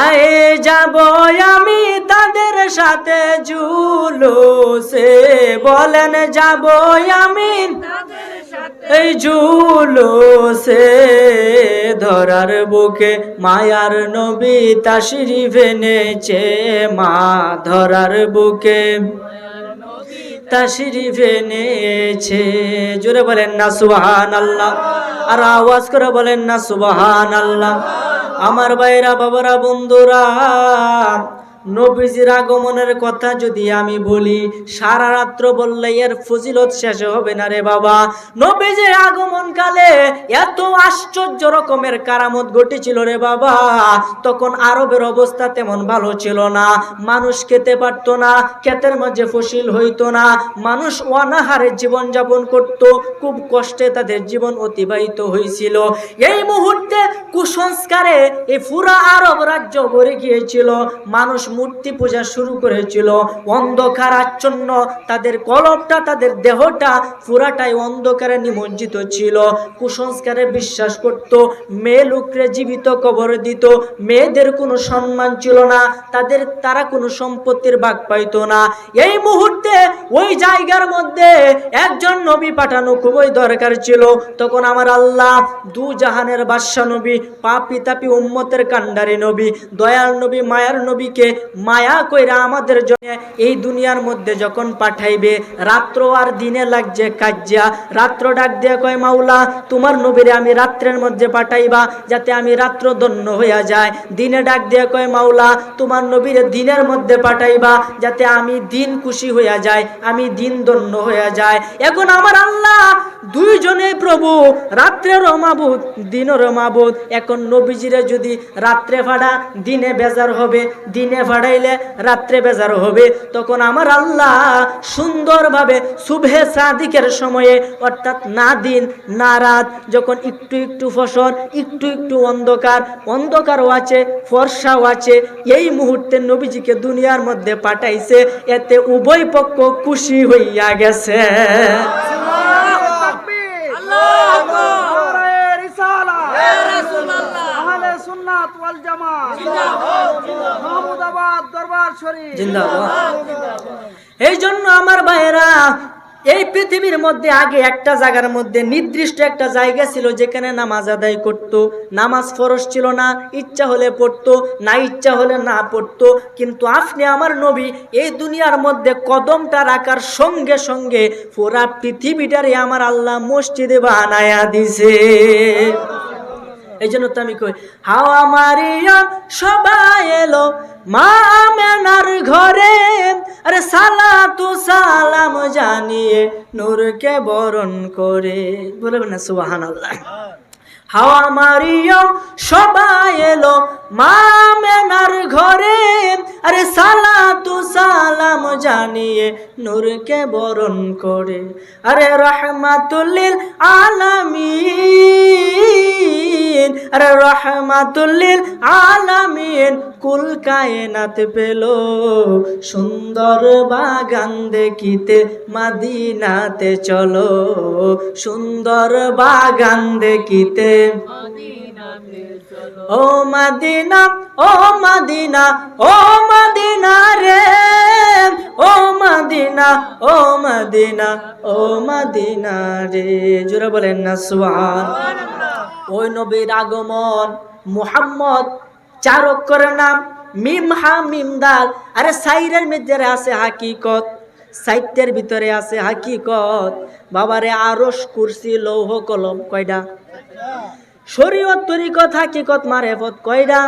আয় যাব আমি তাদের সাথে জুলুসে, বলেন যাব আমি এই জুলুসে, ধরার বুকে মায়ার নবী তাশরীফ এনেছে, মা ধরার বুকে তাশরীফ এনেছে। জোরে বলেন না সুবহানাল্লাহ, আর আওয়াজ করে বলেন না সুবহানাল্লাহ। আমার ভাইরা বাবারা বন্ধুরা, নবীজির আগমনের কথা যদি আমি বলি সারা রাত্র বললে এর ফজিলত শেষ হবে না রে বাবা। নবীজির আগমন কালে এত আশ্চর্য রকমের কারামত ঘটেছিল রে বাবা। তখন আরবের অবস্থা তেমন ভালো ছিল না, মানুষ খেতে পারত না, ক্ষেতের মাঝে ফসল হইতো না, মানুষ অনাহারে জীবন যাপন করত, খুব কষ্টে তাদের জীবন অতিবাহিত হয়েছিল। এই মুহূর্তে কুসংস্কারে এই পুরা আরব রাজ্য ভরে গিয়েছিল, মানুষ মূর্তি পূজা শুরু করেছিল, অন্ধকার আচ্ছন্ন, তাদের কলবটা তাদের দেহটা পুরাটাই অন্ধকারে নিমজ্জিত ছিল। কুসংস্কারে বিশ্বাস করত, মেয়ে লোকরে জীবিত কবর দিত, মেয়েদের কোনো সম্মান ছিল না, তারা কোনো সম্পত্তির ভাগ পাইত না। এই মুহূর্তে ওই জায়গার মধ্যে একজন নবী পাঠানো খুবই দরকার ছিল। তখন আমার আল্লাহ দু জাহানের বাদশা নবী, পাপী তাপী উম্মতের কান্ডারি নবী, দয়াল নবী, মায়ার নবীকে মায়া কইরা আমাদের জন্য এই দুনিয়ার মধ্যে যখন পাঠাইবে, রাত্র আর দিনে লাগছে কাজ্জা। রাত্র ডাক দিয়ে কয় মাওলা তোমার নবীরে আমি রাত্রের মধ্যে পাঠাইবা যাতে আমি রাত্র ধন্য হইয়া যায়। দিনে ডাক দিয়ে কয় মাওলা তোমার নবীরে দিনের মধ্যে পাঠাইবা যাতে আমি দিন খুশি হইয়া যায়, আমি দিন ধন্য হইয়া যায়। এখন আমার আল্লাহ দুইজনে প্রভু, রাত্রেরও মাবুদ দিনেরও মাবুদ। এখন নবীজিরে যদি রাত্রে ফাড়া দিনে বেজার হবে, দিনে ফাড়াইলে রাত্রে বেজার হবে। তখন আমার আল্লাহ সুন্দরভাবে সুবহে সাদিকের সময়ে, অর্থাৎ না দিন না রাত, যখন একটু একটু ফসল, একটু একটু অন্ধকার, অন্ধকারও আছে ফর্সাও আছে, এই মুহূর্তে নবীজিকে দুনিয়ার মধ্যে পাঠাইছে। এতে উভয় পক্ষ খুশি হইয়া গেছে। সুন্নাত ওয়াল জামাত জিন্দাবাদ মাহমুদাবাদ দরবার শরীফ জিন্দাবাদ। এই জন্য আমার ভাইয়েরা, এই পৃথিবীর মধ্যে আগে একটা জায়গার মধ্যে নির্দিষ্ট একটা জায়গা ছিল যেখানে নামাজ আদায় করত। নামাজ ফরজ ছিল না, ইচ্ছা হলে পড়তো, না ইচ্ছা হলে না পড়তো। কিন্তু আপনি আমার নবী এই দুনিয়ার মধ্যে কদমটা রাখার সঙ্গে সঙ্গে পুরা পৃথিবীটারে আমার আল্লাহ মসজিদে বানায়া দিছে। এই জন্য তো আমি কই, হাওয়া মারিয়া সবাই এলো মা আমেনার ঘরে, আরে সালাতু সালাম জানিয়ে নূরকে বরণ করে। বলবেন না সুবহানাল্লাহ। হাওয়া মারিয়া সবাই এলো মা আমেনার ঘরে, আরে সালাতু সালাম জানিয়ে নূরকে বরণ করে। আরে রাহমাতুল লিল আলামিন, আরে রাহমাতুল লিল আলামিন কুল কায়নাত পেল সুন্দর বাগান দেখিতে মদিনাতে চলো, সুন্দর বাগান দেখিতে ও মদিনা, ও মদিনা, ও মদিনা রে, ও মদিনা, ও মদিনা, ও মদিনা রে। জোরে বলেন না সুবহানাল্লাহ। ওই নবীর আগমন মুহাম্মদ, 4 অক্ষরের নাম, মিম হা মিম দাল। আরে সাইরের মধ্যে আছে হাকিকত, সাহিত্যের ভিতরে আছে হাকিকত। বাবারে আরশ কুরসি লৌহ কলম কয়টা? শরীয়ত তরিকত হাকিকত মারেফত কয়টা?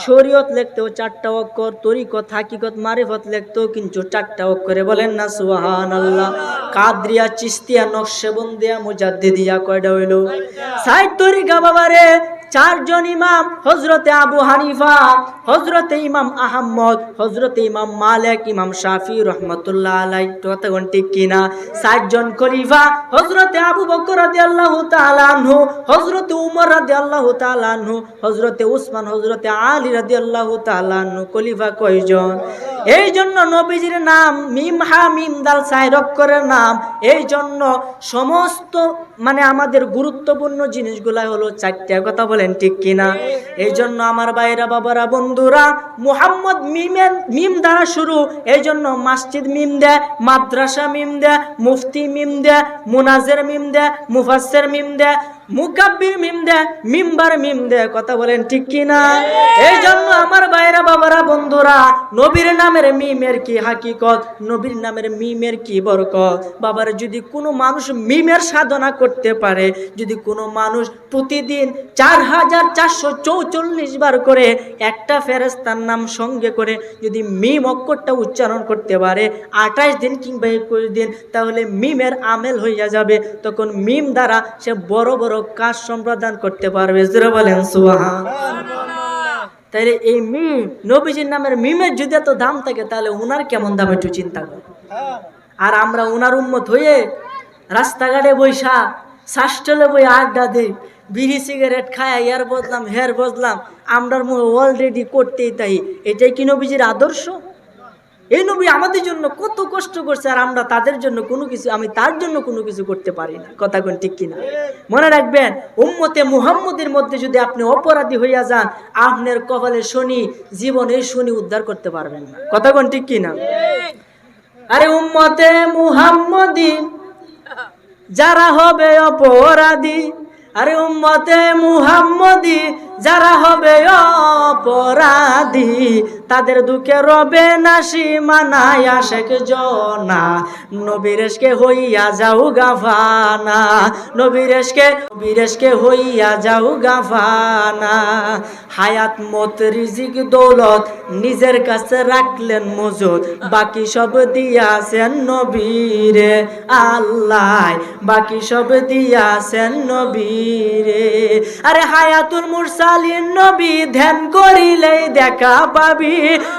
শরীয়ত লিখতেও 4টা অক্ষর, তরিকত হাকিকত মারেফত লিখতেও কিন্তু 4টা অক্ষরে। বলেন না সুবহানাল্লাহ। কাদরিয়া, চিশতিয়া, নকশবন্দিয়া, মুজাদ্দিদিয়া কয়টা হইল? 60 তরিকা বাবারে। 4 জন ইমাম, হযরতে আবু হানিফা, হযরতে ইমাম আহমদ, হযরতে ইমাম মালিক, ইমাম শাফি রহমাতুল্লাহ আলাইহি। কথা কোন ঠিক কিনা? 60 জন খলিফা, হযরতে আবু বকর রাদিয়াল্লাহু তাআলা আনহু, হযরতে উমর রাদিয়াল্লাহু তাআলা আনহু, হযরতে উসমান, হযরতে আলী রাদিয়াল্লাহু তাআলা আনহু। খলিফা কয়জন? এই জন্য নবীজির নাম মিম হা মিম দাল 4 অক্ষরের নাম। এই জন্য সমস্ত মানে আমাদের গুরুত্বপূর্ণ জিনিসগুলা হলো 4টা। কথা বলেন ঠিক কিনা? এই জন্য আমার ভাইরা, বাবারা, বন্ধুরা, মুহাম্মদ মিম দ্বারা শুরু। এই জন্য মসজিদ মিম দেয়, মাদ্রাসা মিম দেয়, মুফতি মিম দেয়, মুনাজের মিম দেয়, মুফাসসির মিম দেয়, মুকাব্বির মিম দেয়, মিম্বার মিম দেয়। কথা বলেন ঠিক কিনা? এই জন্য আমার ভাইরা, বাবারা, বন্ধুরা, নবীর নামের মিমের কি হাকিকত, নবীর নামের মিমের কি বরকত। বাবার, যদি কোনো মানুষ মিমের সাধনা করতে পারে, যদি কোনো মানুষ প্রতিদিন 4444 বার করে একটা ফেরেশতার নাম সঙ্গে করে যদি মিম অক্ষরটা উচ্চারণ করতে পারে 28 দিন কিংবা 21 দিন, তাহলে মিমের আমেল হইয়া যাবে। তখন মিম দ্বারা সে বড় বড় কাজ সম্পাদন করতে পারবে। জোরে বলেন সুবহানাল্লাহ। তাইলে এই মিম, নবীজির নামের মিমের যদি এত দাম থাকে, তাহলে উনার কেমন দাম একটু চিন্তা করো। আর আমরা উনার উম্মত হয়ে রাস্তাঘাটে বৈশা শাস্টলে বই আড্ডা দিই, বিড়ি সিগারেট খায়, ইয়ার বদলাম হেয়ার বদলাম, আমরা অলরেডি করতেই তাই। এটাই কি নবীজির আদর্শ? এই নবী আমাদের জন্য কত কষ্ট করছে, আর আমরা তাদের জন্য কোনো কিছু, আমি তার জন্য কোনো কিছু করতে পারি না। কথা কোন ঠিক কিনা? মনে রাখবেন, উম্মতে মুহাম্মদের মধ্যে যদি আপনি অপরাধী হইয়া যান, আপনার কপালে শনি, জীবনে শনি উদ্ধার করতে পারবেন না। কথা কোন ঠিক কিনা? আরে উম্মতে মুহাম্মদি যারা হবে অপরাধী, আরে উম্মতে মুহাম্মদি যারা হবে অপরাধী, তাদের দুঃখে রবে না সীমানা। আশেক জনা নবীরেশকে হইয়া যাও গাফানা, নবীরেশকে হইয়া যাও গাফানা। হায়াত মত রিজিক দৌলত নিজের কাছে রাখলেন মজুদ, বাকি সব দিয়াছেন নবীরে আল্লাহ, বাকি সব দিয়াছেন নবীরে। আরে হায়াতুল মুরসালিন নবী ধ্যান করিলেই দেখা পাবি,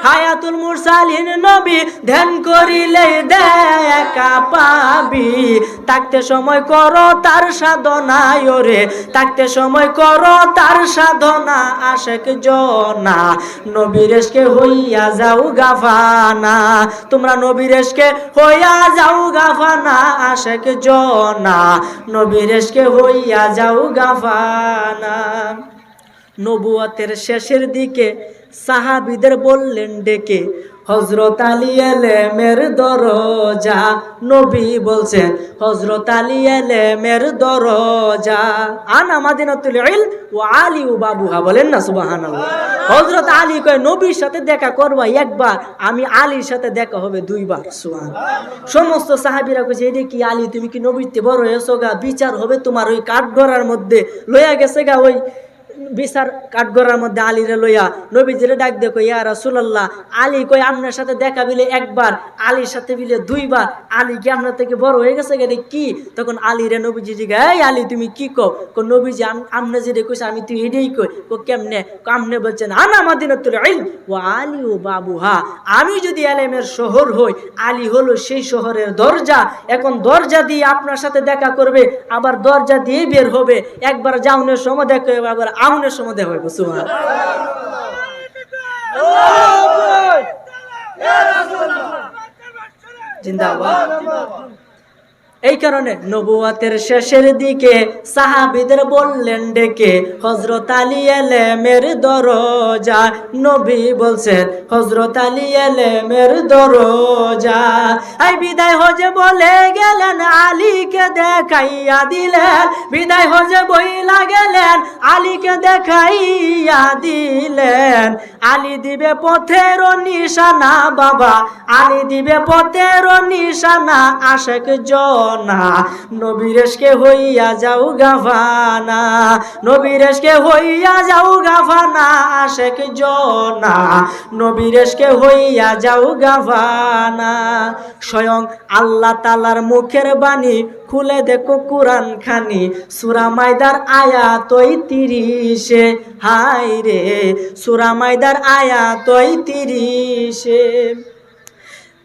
হায়াতুল মুরসালিন নবী ধ্যান করিলেই দেখা পাবি। থাকতে সময় করো তার সাধনা, ওরে থাকতে সময় করো তার সাধনা। আশেক জনা নবীরেশকে হইয়া যাও গাফানা, তোমরা নবীরেশকে হইয়া যাও গাফানা। আশেক জনা নবীরেশকে হইয়া যাও গাফানা। নবুয়তের শেষের দিকে সাহাবীদের বললেন ডেকে, হযরত আলী এলেমের দরজা। নবী বলছেন হযরত আলী এলেমের দরজা। আনা মাদিনাতুল ইলম ওয়া আলী বাবুহা, বলেন না সুবহানাল্লাহ। হযরত আলী কয় নবীর সাথে দেখা করবা একবার, আমি আলীর সাথে দেখা হবে দুইবার। সুবহানাল্লাহ। সমস্ত সাহাবীরা কইছে এটা কি আলী, তুমি কি নবীতে বড় হয়েছো গা, বিচার হবে তোমার ওই কাঠগড়ার মধ্যে। লইয়া গেছে গা ওই বিচার কাঠগড়ার মধ্যে আলীরে লইয়া। নবীজিরে ডাক দেখো, ইয়া রাসূলুল্লাহ, আলী কই আপনার সাথে দেখা বিলে একবার, আলীর সাথে বিলে দুইবার, আলী কি আপনার থেকে বড় হয়ে গেছে গেলে কি? তখন আলীরে নবীজি জিজ্ঞাসা, এই আলী তুমি কি কও? নবীজি আপনি যেটা কইছে আমি তুই এটাই কই। কেমনে? আপনি বলছেন আনা মাদিনাতুল ইলম ওয়া আলী ও বাবুহা, আমি যদি এলেমের শহর হই, আলী হলো সেই শহরের দরজা। এখন দরজা দিয়ে আপনার সাথে দেখা করবে, আবার দরজা দিয়ে বের হবে। একবার যাওনের সময় দেখা হবে, আবার আউনের সময় দেখা হবে। সুবহানাল্লাহ। জিন্দাবাদ। এই কারণে নবুয়তের শেষের দিকে সাহাবীদের বললেন ডেকে, হযরত আলী এলেমের দরজা। নবী বলছেন হযরত আলী এলেমের দরজা। এই বিদায় হজে বলে গেলেন, আলীকে দেখাইয়া দিলেন। বিদায় হজে বইলা গেলেন, আলীকে দেখাইয়া দিলেন। আলী দিবে পথের নিশানা বাবা, আলী দিবে পথের নিশানা। আশেক জনা নবীরেশকে হইয়া যাও গাফানা, নবীরেশকে হইয়া যাও গাফানা। আশেক জনা নবীরেশকে হইয়া যাও গাফানা। স্বয়ং আল্লাহ তাআলার মুখের বাণী খুলে দেখো কুরআন খানি, সূরা মাইদার আয়াত ৩৩। হায় রে সূরা মাইদার আয়াত ৩৩।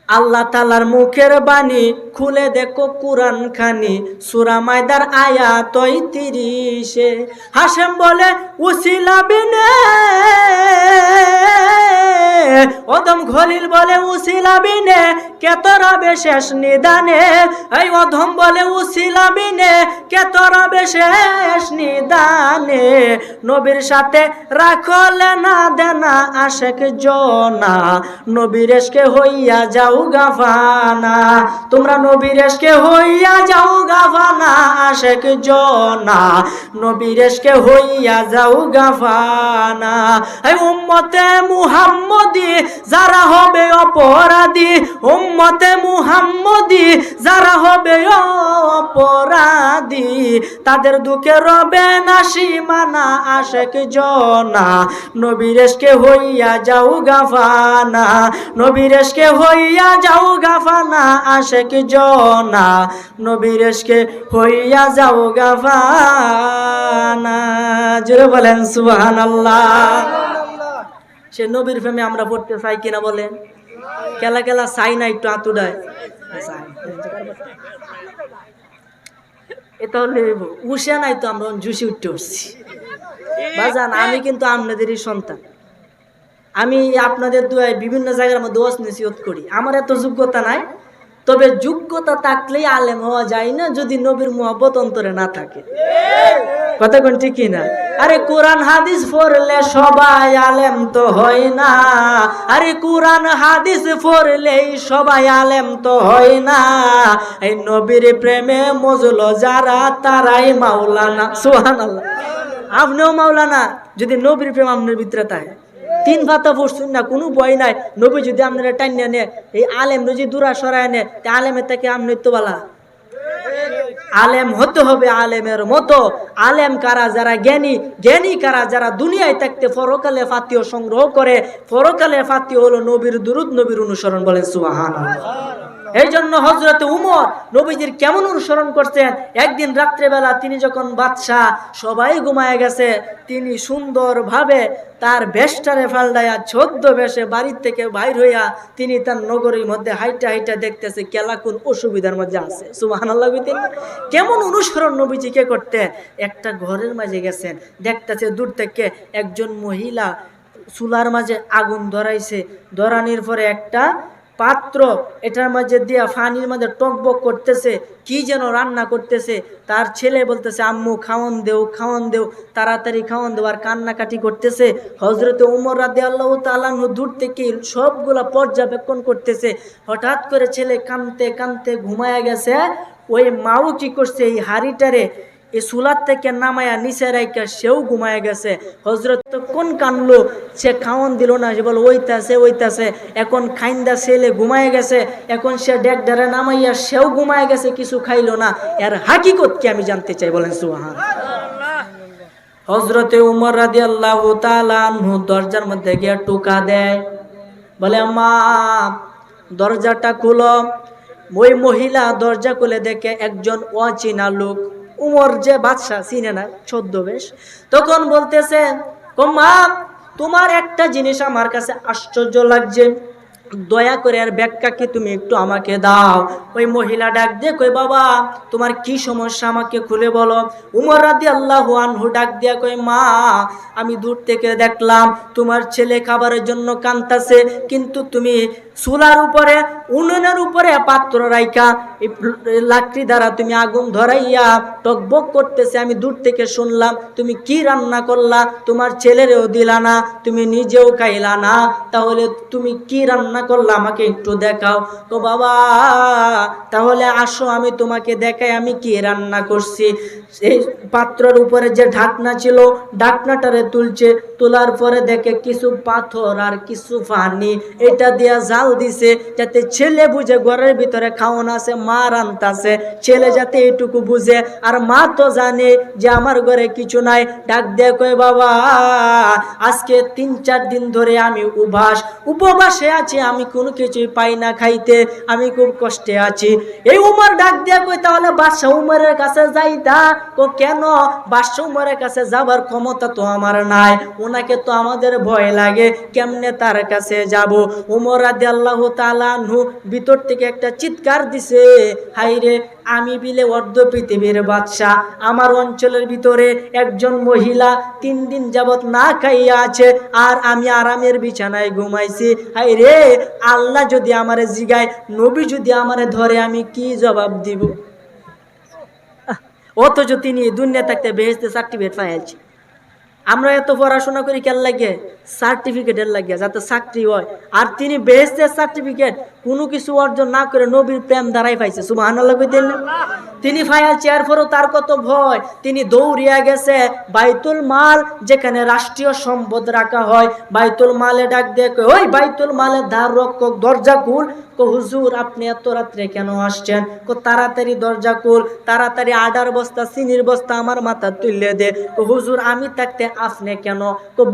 আল্লাহ তাআলার মুখের বাণী খুলে দেখো কুরআন খানি, সূরা মাইদার আয়াত ৩৩। হাশেম বলে উসিলা বিনে, অদম খলিল বলে উসিলা বিনে, কেতরাবে শেষ নিদানে। এই অধম বলে উসিলা বিনে, কেতরাবে শেষ নিদানে। নবীর সাথে রাখলে না দেনা আশেক জনা, নবীর এশকে হইয়া যাও গাফানা। তোমরা নবীর এশকে হইয়া যাও গাফানা। আশেক জনা নবীর এশকে হইয়া যাও গাফানা। এই উম্মতে মুহাম্মদী যারা হবে অপরাধী, উম্মতে মুহাম্মদী যারা হবে অপরাধী, তাদের দুঃখে রবে না সীমানা। আশেক জনা নবীর এশকে হইয়া যাও গাফানা, নবীর এশকে হইয়া যাও গাফানা। আশেক জনা নবীর এশকে হইয়া যাও গাফানা। জোরে বলেন সুবহানাল্লাহ। সে নবীর প্রেমে আমরা পড়তে চাই কিনা বলেন? কেলা কেলা চাই না, একটু আতুডায় এটা হলে উষে নাই তো আমরা জুসি উঠতে উঠছি। বাজান আমি কিন্তু আপনাদেরই সন্তান, আমি আপনাদের দুয়ায় বিভিন্ন জায়গার মধ্যে ওয়াজ নসিহত করি। আমার এত যোগ্যতা নাই, তবে যোগ্যতা থাকলেই আলেম হওয়া যায় না যদি নবীর মুহাব্বত অন্তরে না থাকে। কথা কোন ঠিক না? আরে কোরআন হাদিস পড়লে সবাই আলেম তো হয় না। আরে কোরআন হাদিস পড়লেই সবাই আলেম তো হয় না। এই নবীর প্রেমে মজলো যারা তারাই মাওলানা। সুবহানাল্লাহ। আপনিও মাওলানা যদি নবীর প্রেম আপনার ভিতরে থাকে। তিন ভাতা পড়ছেন না, কোনো ভয় নাই। নবী যদি আপনারা টাইনা নে, এই আলেম যদি দূরা সরায় নে, তা আলেমের থেকে আপনি তো বালা। আলেম হতে হবে আলেমের মতো। আলেম কারা? যারা জ্ঞানী। জ্ঞানী কারা? যারা দুনিয়ায় থাকতে পরকালে ফাতিহ সংগ্রহ করে। পরকালে ফাতিহ হলো নবীর দুরূদ, নবীর অনুসরণ। বলেন সুবহানাল্লাহ। এই জন্য হযরত উমর নবীজির কেমন অনুসরণ করতেন। একদিন রাত্রেবেলা তিনি যখন বাদশাহ, সবাই ঘুমায় গেছে, তিনি সুন্দরভাবে তার বেশটারে ফালদাইয়া ছদ্মবেশে বাড়ির থেকে বাইর হইয়া তিনি তার নগরীর মধ্যে হাইটা হাইটা দেখতেছে কেলা কোন অসুবিধার মধ্যে আছে। সুবহানাল্লাহ। কেমন অনুসরণ নবীজিকে করতেন। একটা ঘরের মাঝে গেছেন, দেখতেছে দূর থেকে একজন মহিলা চুলার মাঝে আগুন ধরাইছে। ধরানির পরে একটা পাত্র, এটার মাঝে দিয়া পানির মধ্যে টকবক করতেছে, কি যেন রান্না করতেছে। তার ছেলে বলতেছে আম্মু খাওয়ান দেও, খাওয়ান দেও, তাড়াতাড়ি খাওয়ান দেও, আর কান্নাকাটি করতেছে। হযরতে ওমর রাদিয়াল্লাহু তাআলা আনহু দূর থেকে সবগুলা পর্যবেক্ষণ করতেছে। হঠাৎ করে ছেলে কাঁদতে কাঁদতে ঘুমায়া গেছে। ওই মাও কি করছে, এই হাড়িটারে এই চুলার থেকে নামায়া নিচে রাইকা সেও ঘুমায় গেছে। হযরত কোন কানলো, সে খাওয়ান দিল না, সে বলে ওইতাছে ওইতাছে। এখন খাইন্দা ছেলে ঘুমায় গেছে, এখন সে ডেকডারে নামাইয়া সেও ঘুমায় গেছে, কিছু খাইলো না। এর হাকিকত কি আমি জানতে চাই, বলেন সুবহান। হযরতে উমর রাদিয়াল্লাহু তাআলা আনহু দরজার মধ্যে গিয়ে টোকা দেয়, বলে মা দরজাটা খুলো। ওই মহিলা দরজা খুলে দেখে একজন অচেনা লোক। উমর যে বাদশা চিনে না, ছদ্মবেশ। তখন বলতেছে মা তোমার একটা জিনিস আমার কাছে আশ্চর্য লাগছে, দয়া করে আর ব্যাখ্যা কি তুমি একটু আমাকে দাও। ওই মহিলা ডাক দিয়ে কই বাবা তোমার কি সমস্যা আমাকে খুলে বলো। উমর রাদিয়াল্লাহু আনহু ডাক দিয়া কই মা আমি দূর থেকে দেখলাম তোমার ছেলে খাবারের জন্য কাঁদতাছে, কিন্তু তুমি চুলার উপরে উনুনের উপরে পাত্র রাইখা লাকড়ি দ্বারা তুমি আগুন ধরাইয়া টকবক করতেছে। আমি দূর থেকে শুনলাম তুমি কি রান্না করলা, তোমার ছেলেরেও দিলা না, তুমি নিজেও খাইলা না, তাহলে তুমি কি রান্না করলা আমাকে একটু দেখাও। তো বাবা তাহলে আসো আমি তোমাকে দেখাই আমি কি রান্না করছি। এই পাত্রের উপরে যে ঢাকনা ছিল, ঢাকনাটারে তুলছে, তোলার পরে দেখে কিছু পাথর আর কিছু পানি, এটা দিয়া জাল দিছে যাতে ছেলে বুঝে ঘরের ভিতরে খাওয়ানো আছে, মা রান্তাছে, ছেলে যাতে এইটুকু বুঝে। আর মা তো জানে যে আমার ঘরে কিছু নাই। ডাক দিয়ে কই বাবা আজকে ৩-৪ দিন ধরে আমি উপবাসে আছি, আমি কোনো কিছুই পাই না খাইতে, আমি খুব কষ্টে আছি। এই উমর ডাক দিয়ে কই তাহলে বাদশা উমরের কাছে যাইতা। ও কেন, বাদশা উমরের কাছে যাবার ক্ষমতা তো আমার নাই, ওনাকে তো আমাদের ভয় লাগে, কেমনে তার কাছে যাব। উমর রাদিয়াল্লাহু তাআলা আনহু ভিতর থেকে একটা চিৎকার দিছে, হাইরে আমি বিলে অর্ধ পৃথিবীর বাদশা, আমার অঞ্চলের ভিতরে একজন মহিলা 3 দিন যাবত না খাইয়া আছে, আর আমি আরামের বিছানায় ঘুমাইছি। হাইরে আল্লাহ যদি আমারে জিগায়, নবী যদি আমারে ধরে, আমি কি জবাব দিব। অথচ তিনি দুনিয়া থাকতে বেহেশতে সার্টিফিকেট পাইছি। আমরা এত পড়াশোনা করি কেন লাগে, সার্টিফিকেটের লাগে, যাতে চাকরি হয়। আর তিনি বেহেশতের সার্টিফিকেট কোনো কিছু অর্জন না করে নবীর প্রেম দ্বারাই পাইছে। সুবহানাল্লাহ কইতেন না? তিনি ফায়ালছে, এরপরও তার কত ভয়, তিনি দৌড়িয়া গেছে বাইতুল মাল, যেখানে রাষ্ট্রীয় সম্পদ রাখা হয়। বাইতুল মালে ডাক দিয়ে কই ওই বাইতুল মালের দ্বার রক্ষক দরজা খুল। হুজুর আপনি এত রাত্রে কেন আসছেন? তাড়াতাড়ি দরজা খুল, তাড়াতাড়ি আডার বস্তা চিনির বস্তা আমার মাথা তুলে দে। হুজুর আমি থাকতে আপনি কেন?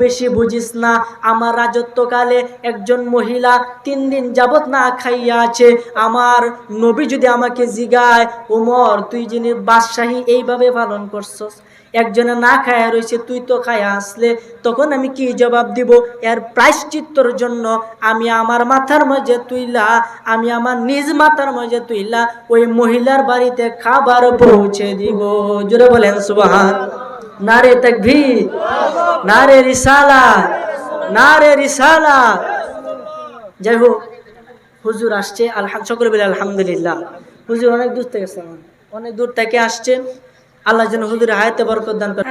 বেশি বুঝিস না, আমার রাজত্বকালে একজন মহিলা 3 দিন যাবত না খাইয়া আছে। আমার নবী যদি আমাকে জিগায়, ওমর তুই যিনি বাদশাহী এইভাবে পালন করছস, একজনে না খায়া রয়েছে, তুই তো খায়া আসলে, তখন আমি কি জবাব দিব? এর প্রায়শ্চিত্তর জন্য আমি আমার মাথার মাঝে তুইলা, আমি আমার নিজ মাথার মাঝে তুইলা ওই মহিলার বাড়িতে খাবার পৌঁছে দিব। জোরে বলেন সুবহান। নারে তাকবীর, নারে রিসালাত, নারে রিসালাত। যাই হোক হুজুর আসছে, সকলে বলে আলহামদুলিল্লাহ। হুজুর অনেক দূর থেকে অনেক দূর থেকে আসছে, আল্লাহ যেন হুজুরের হায়াতে বরকত দান করে।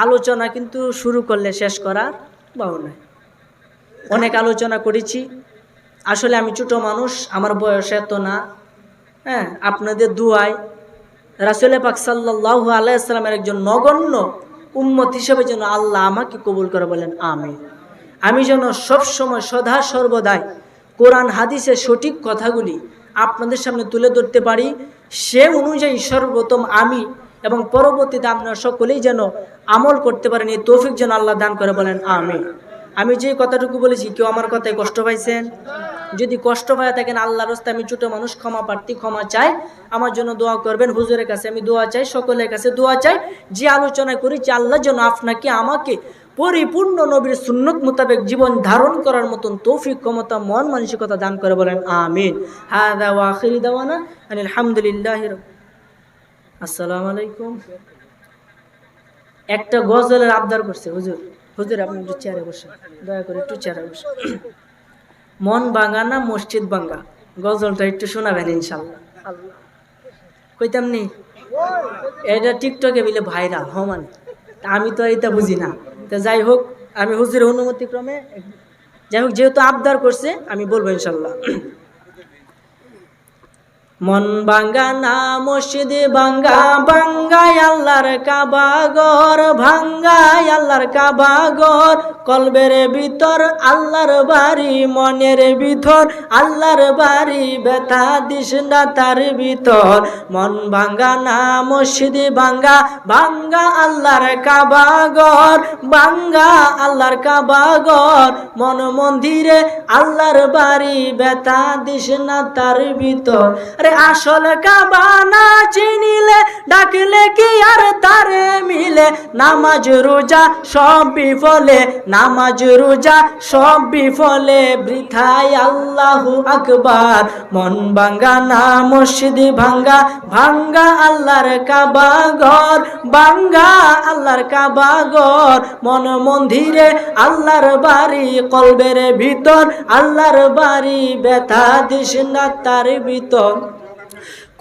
আলোচনা কিন্তু শুরু করলে শেষ করার বাহু নাই। অনেক আলোচনা করেছি, আসলে আমি ছোট মানুষ, আমার বয়স এত না। আপনাদের দুয়ায় রাসূল পাক সাল্লাল্লাহু আলাইহি সাল্লামের একজন নগণ্য উম্মত হিসেবে যেন আল্লাহ আমাকে কবুল করে, বলেন আমিন। আমি যেন সবসময় সদা সর্বদাই কোরআন হাদিসের সঠিক কথাগুলি আপনাদের সামনে তুলে ধরতে পারি, সে অনুযায়ী সর্বপ্রথম আমি এবং পরবর্তীতে আপনারা সকলেই যেন আমল করতে পারেন, এই তৌফিক যেন আল্লাহ দান করে, বলেন আমিন। আমি যে কথাটুকু বলেছি, কেউ আমার কথায় কষ্ট পাইছেন? যদি কষ্ট পায় থাকেন, আল্লাহর রাস্তায় আমি ছোট মানুষ, ক্ষমা প্রার্থী, ক্ষমা চাই। আমার জন্য দোয়া করবেন, হুজুরের কাছে আমি দোয়া চাই, সকলের কাছে দোয়া চাই। যে আলোচনা করেছি আল্লাহ যেন আপনাকে আমাকে পরিপূর্ণ নবীর সুন্নত মোতাবেক জীবন ধারণ করার মতন তৌফিক, ক্ষমতা, মন মানসিকতা দান করে, বলেন আমিন। হাদা ওয়া আখিরু দাওয়ানা আলহামদুলিল্লাহি আসসালামু আলাইকুম। একটা গজলের আবদার করছে হুজুর, হুজুর আপনি একটু চেয়ারে বসেন, দয়া করে একটু চেয়ারে বসেন। মন ভাঙা না মসজিদ ভাঙ্গা? গজলটা একটু শোনাবেন ইনশাল্লাহ। কইতাম নি এটা টিকটকে বিলে ভাইরাল হমান, আমি তো এটা বুঝি না। তো যাই হোক, আমি হুজুরের অনুমতি ক্রমে যাই হোক, যেহেতু আবদার করছে আমি বলবো ইনশাল্লাহ। মন ভাঙ্গা না মসজিদ ভাঙ্গা, ভাঙ্গায় আল্লাহর কাবা ঘর, ভাঙ্গায় আল্লাহর কাবা ঘর, কলবের ভিতর আল্লাহর বাড়ি, মনের ভিতর আল্লাহর বাড়ি, ব্যথা দিস না তার ভিতর। মন ভাঙ্গা না মসজিদ ভাঙ্গা, ভাঙ্গা আল্লাহর কাবা ঘর, ভাঙ্গা আল্লাহর কাবা ঘর, মন মন্দিরে আল্লাহর বাড়ি, ব্যথা দিস না তার ভিতর। আসল কাবা না চিনিলে, ডাকলে কি আর তারে মিলে, নামাজ রোজা সব বিফলে, নামাজ রোজা সব বিফলে, বৃথায় আল্লাহু আকবার। মন ভাঙ্গা না মসজিদ ভাঙ্গা, ভাঙ্গা আল্লাহর কাবা ঘর, ভাঙ্গা আল্লাহর কাবা ঘর, মন মন্দিরে আল্লাহর বাড়ি, কলবের ভিতর আল্লাহর বাড়ি, ব্যথা দিস না তার ভিতর।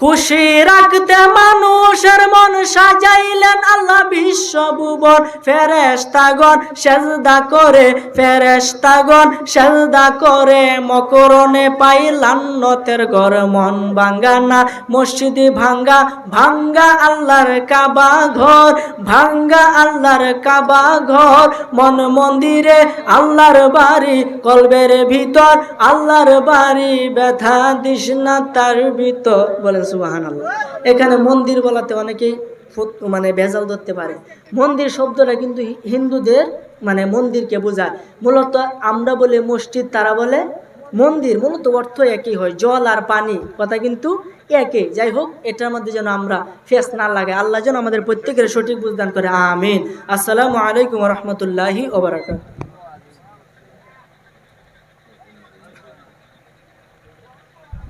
খুশি রাখতে মানুষের মন সাজাইলেন আল্লাহ বিশ্বভুবন, ফেরেশতাগণ সেজদা করে, ফেরেশতাগণ সেজদা করে, মকরণে পাই লান্নতের ঘর। মন ভাঙ্গা না মসজিদ ভাঙ্গা, ভাঙ্গা আল্লাহর কাবা ঘর, ভাঙ্গা আল্লাহর কাবা ঘর, মন মন্দিরে আল্লাহর বাড়ি, কলবের ভিতর আল্লাহর বাড়ি, ব্যথা দিস না তার ভিতর। বলেন সুবহানাল্লাহ। এখানে মন্দির বলাতে অনেকেই মানে ভেজাল ধরতে পারে। মন্দির শব্দটা কিন্তু হিন্দুদের মানে মন্দিরকে বোঝায়। মূলত আমরা বলে মসজিদ, তারা বলে মন্দির, মূলত অর্থ একই হয়, জল আর পানি, কথা কিন্তু একই। যাই হোক, এটার মধ্যে যেন আমরা ফেস না লাগে, আল্লাহ যেন আমাদের প্রত্যেকের সঠিক বুঝদান করে, আমিন। আসসালামু আলাইকুম ওয়া রাহমাতুল্লাহি ওয়া বারাকাতুহু।